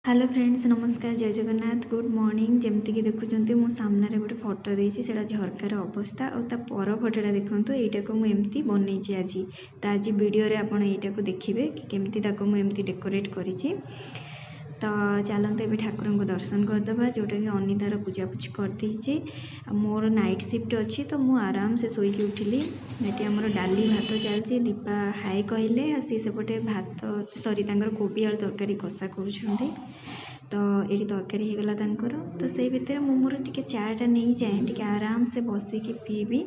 Hello friends नमस्कार जय Jagannath good morning जमती कि देखुं मो सामने गोटे फोटो देती से झरकार अवस्था और पर फोटोटा देखो यहाँ को मुझे बनई आज तो आज वीडियो आप यहाँ देखिए कि केमती मुझे डेकोरेट करी। तो चलते ये ठाकुर को दर्शन करदे जोटा कि अनितार पूजापूजी करदे। मोर नाइट शिफ्ट अच्छी तो मुझे आराम से शोक उठिली। ये आमर डाली भात चलती दीपा हाई कहले सी सेपटे भात सरी कोबी आलू तरकारी कषा कर तो ये तरकारी होगला तो से भितर मोर टे चाटा नहीं जाए टे आराम से बसिकी पीबी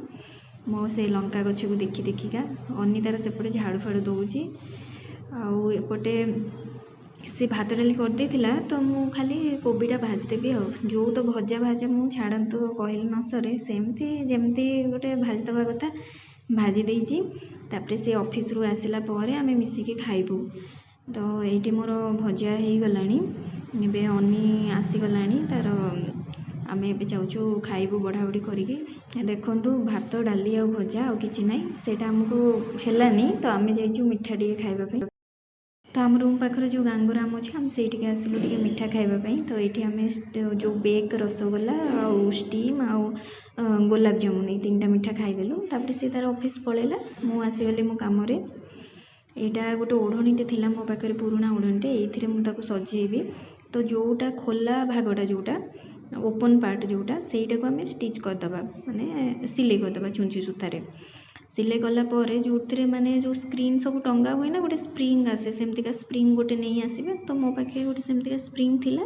मो से लंका गछ को देखी देखिका अनितार सेपटे झाड़ू फाड़ू दौची आउटे से भात डाली करदेला तो मु खाली कोबीटा भाजीदेवी जो तो भजा भाजा मु छाड़तु कहल न सरे सेमती जमती गोटे भाजीदवा कथा भाजी देची तापर से ऑफिस रु आसिला परे आमे मिसिकी खाइबू। तो ये मोर भजा हो गलानी एबे अनी आसीगला तार आम ए जाऊँ खाइबू बढ़ा बढ़ी करके देखूँ भात डाली आ भजा आ कि ना से आमको हेलानी तो आम जाइए मिठा टे खाइबा। तो आम रूम पाखर जो गांगुराम अच्छे आम से आसिलु टे मिठा खाइबापी। तो ये आम जो बेक रसगोल्ला आउ स्टीम आउ गोलाप जामुन ये 3टा मिठा खाईदेलु। तापर से तार ऑफिस पलैला मु आसीगली मो काम रे। यहाँ गोटे ओढ़णीटे थिला मो पाखे पुराणा ओढ़णीटे ये मुझे सजेबी। तो जोटा खोला भागटा जोटा ओपन पार्ट जोटा सेटा को आम स्टिच करदे माने सिलाई करदे चुंची सूतार सिलाई कलापर जो थे माने जो स्क्रीन सब टंगा हुए ना गोटे स्प्रिंग आसे सेमतिका स्प्रिंग गोटे नहीं आसबे। तो मो पाखे गोटे सेमतिका स्प्रिंग थिला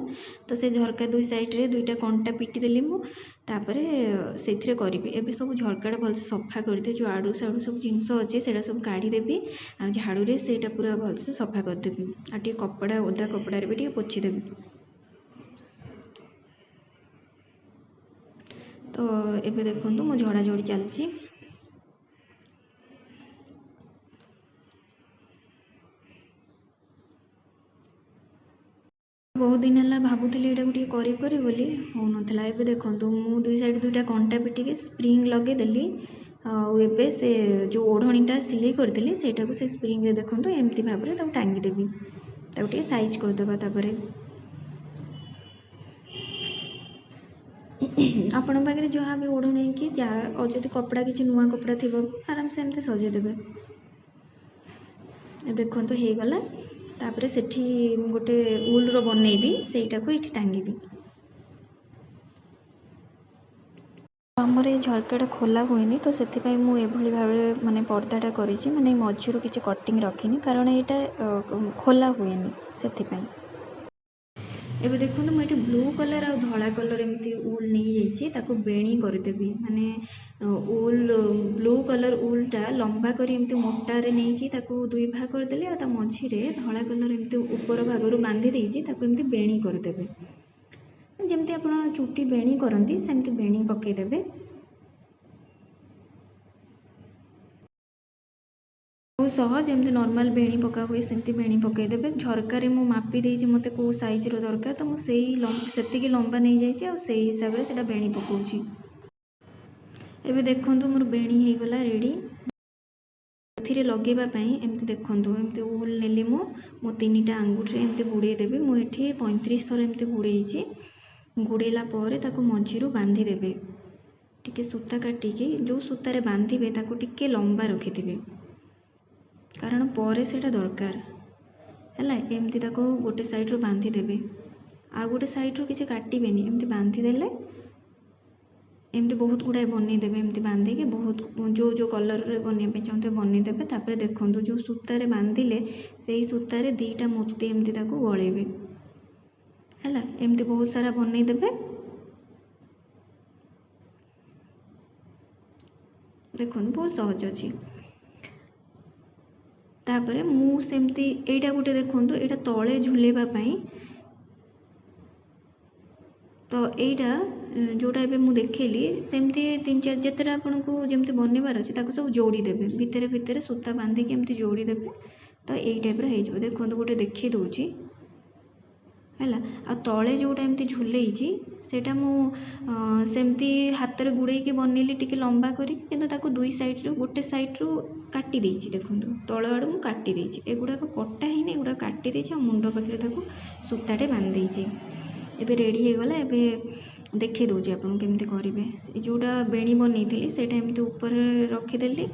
तो से झरका दुई साइड्रे 2टा कंटा पिटिदेली मुझे से करी एबे सब झरकाटा भलसे सफा करदे जो आड़ू साड़ू सब जिनस अच्छे से सब काढ़ीदेवी आ झाड़ू से पूरा भलसे सफा करदेवी आ टे कपड़ा ओदा कपड़े भी पोछीदेवी। तो एबे देखो मो झड़ाझड़ी चलची। बहुत दिन है भावुली यहाँ गोटे करी बोली हो नाला। एबे देखो मु दुई साइड 2टा कंटा पिटिकी स्प्रिंग लगेदेली आबे से जो ओढ़णीटा सिलाई करदेली सेटा को से स्प्रिंग रे देखो एमती भाव में टांगीदेवी टे साइज करदे। तापर आपण पाखे जहाँ भी ओढ़णी कि जहाँ जब कपड़ा किसी नुआ कपड़ा थी आराम से एमती सजेदेवे। देखो हो गला तापर सेठी गोटे उल रो बनैबी सेटा को ये टांगीबी। आमर ये झरकाटा खोला हुए तो से मुझे भाव माने पर्दाटा करी माने मझीरू किसी कटिंग रखीनी कारण यहाँ खोला हुए से। एबे देखो मुझे ब्लू कलर आ धला कलर एमती उल नहीं जाइए बेणी करदेवी माने उल ब्लू कलर उलटा लंबा करी एमती मोटारे नहीं दुई भाग करदेले आ मझीरे धला कलर एमती ऊपर भागरू बांधी देइछि एमती बेणी करदेवे जमती आप चुटी बेणी करती सेमती बेणी पकईदेवे। बहुत सहज जमी नॉर्मल बेणी पका हुए सेमती बेणी पकईदेवे। झरकार मु मापी देइछि मते को साइज रो दरकार तो मुझे लंबा नहीं जाइए और से हिसाब से बेणी पकाउछि। एबे देखंतु मोर बेणी हो गला रेडी एथिरे लगेबा पई एमती देखंतु एमती उल नेली मो 3टा आंगुठे एमती गुड़े देबे मु एठी 35 थर एमती गुड़ेइछि गुड़ेला परे ताको मझीरू बांधी देबे टिके सूता काटिकी जो सूतारे बांधिबे ताको टिके लंबा रखिथिबे कारण परे सेटा दरकार है एमती ताको गोटे साइड रो बांधी देबे आ गोटे साइड रो किसी काटिबेनी एमती बांधी देले एमती बहुत गुड़ाए बनी देबे एमती बांधिकी बहुत जो जो कलर रे बनइबे चाहते बनी देबे। तापर देखंतु जो सूतारे बांधिले सेही सूतारे 2टा मोती एमती ताको गळेबे हैला एमती बहुत सारा बनी देबे। देखंतु बहुत सहज अछि। तापर मु सेमती एटा गोटे देखंतु एटा तळे झुलेबा पई तो यहाँ जोटा ए मुझे देखेली सेमती 3-4 जिते आपको जमी बनइबार अच्छे सब जोड़ीदेवे भितर भितर सूता बांधिकी एमती जोड़ीदेवे तो यही टाइप हो देखो गोटे देखी दूची ହେଲା। ଆଉ ତଳେ ଯେଉଁଟା ଏମିତି ଝୁଲେଇଛି ସେଇଟା ମୁଁ ସେମିତି ହାତରେ ଗୁଡ଼େଇକି ବନେଇଲି ଟିକେ ଲମ୍ବା କରିକି, କିନ୍ତୁ ତାକୁ ଦୁଇ ସାଇଡ଼୍ରୁ ଗୋଟେ ସାଇଡ଼୍ରୁ କାଟି ଦେଇଛି। ଦେଖନ୍ତୁ ତଳ ଆଡ଼ୁ ମୁଁ କାଟି ଦେଇଛି, ଏଗୁଡ଼ାକ କଟା ହେଇନି, ଏଗୁଡ଼ାକ କାଟି ଦେଇଛି। ଆଉ ମୁଣ୍ଡ ପାଖରେ ତାକୁ ସୂତାଟେ ବାନ୍ଧି ଦେଇଛି। ଏବେ ରେଡ଼ି ହେଇଗଲା। ଏବେ ଦେଖେଇ ଦେଉଛି ଆପଣଙ୍କୁ କେମିତି କରିବେ। ଯେଉଁଟା ବେଣୀ ବନେଇଥିଲି ସେଇଟା ଏମିତି ଉପରେ ରଖିଦେଲି,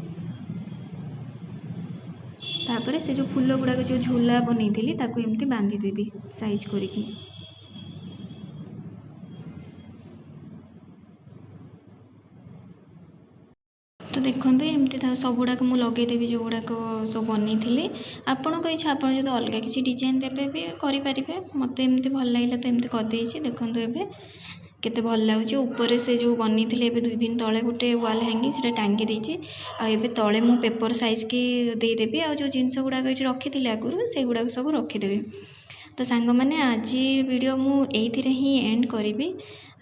ତାପରେ ସେ ଯେଉଁ ଫୁଲ ଗୁଡ଼ାକ ଯେଉଁ ଝୁଲା ବନେଇଥିଲି ତାକୁ ଏମିତି ବାନ୍ଧିଦେବି ସାଇଜ୍ କରିକି। ତ ଦେଖନ୍ତୁ ଏମିତି ସବୁଗୁଡ଼ାକ ମୁଁ ଲଗେଇଦେବି ଯେଉଁଗୁଡ଼ାକ ସବୁ ବନେଇଥିଲି। ଆପଣଙ୍କ ଇଚ୍ଛା, ଆପଣ ଯଦି ଅଲଗା କିଛି ଡିଜାଇନ୍ ଦେବେ ବି କରିପାରିବେ। ମୋତେ ଏମିତି ଭଲ ଲାଗିଲା ତ ଏମିତି କରିଦେଇଛି। ଦେଖନ୍ତୁ ଏବେ କେତେ ଭଲ ଲାଗୁଛି। ଉପରେ ସେ ଯେଉଁ ବନେଇଥିଲି ଏବେ 2 ଦିନ ତଳେ ଗୋଟେ ୱାଲ୍ ହ୍ୟାଙ୍ଗିଂ ସେଇଟା ଟାଙ୍ଗି ଦେଇଛି। ଆଉ ଏବେ ତଳେ ମୁଁ ପେପର୍ ସାଇଜ୍ କି ଦେଇଦେବି। ଆଉ ଯେଉଁ ଜିନିଷ ଗୁଡ଼ାକ ଏଇଠି ରଖିଥିଲି ଆଗରୁ ସେଗୁଡ଼ାକ ସବୁ ରଖିଦେବି। ତ ସାଙ୍ଗମାନେ ଆଜି ଭିଡ଼ିଓ ମୁଁ ଏଇଥିରେ ହିଁ ଏଣ୍ଡ କରିବି।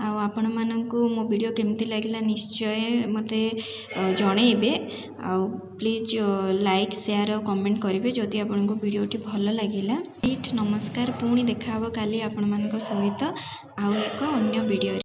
ଆଉ ଆପଣମାନଙ୍କୁ ମୋ ଭିଡ଼ିଓ କେମିତି ଲାଗିଲା ନିଶ୍ଚୟ ମୋତେ ଜଣେଇବେ। ଆଉ ପ୍ଲିଜ୍ ଲାଇକ୍, ସେୟାର ଆଉ କମେଣ୍ଟ କରିବେ ଯଦି ଆପଣଙ୍କୁ ଭିଡ଼ିଓଟି ଭଲ ଲାଗିଲା। ନମସ୍କାର, ପୁଣି ଦେଖା ହେବ କାଲି ଆପଣମାନଙ୍କ ସହିତ ଆଉ ଏକ ଅନ୍ୟ ଭିଡ଼ିଓରେ।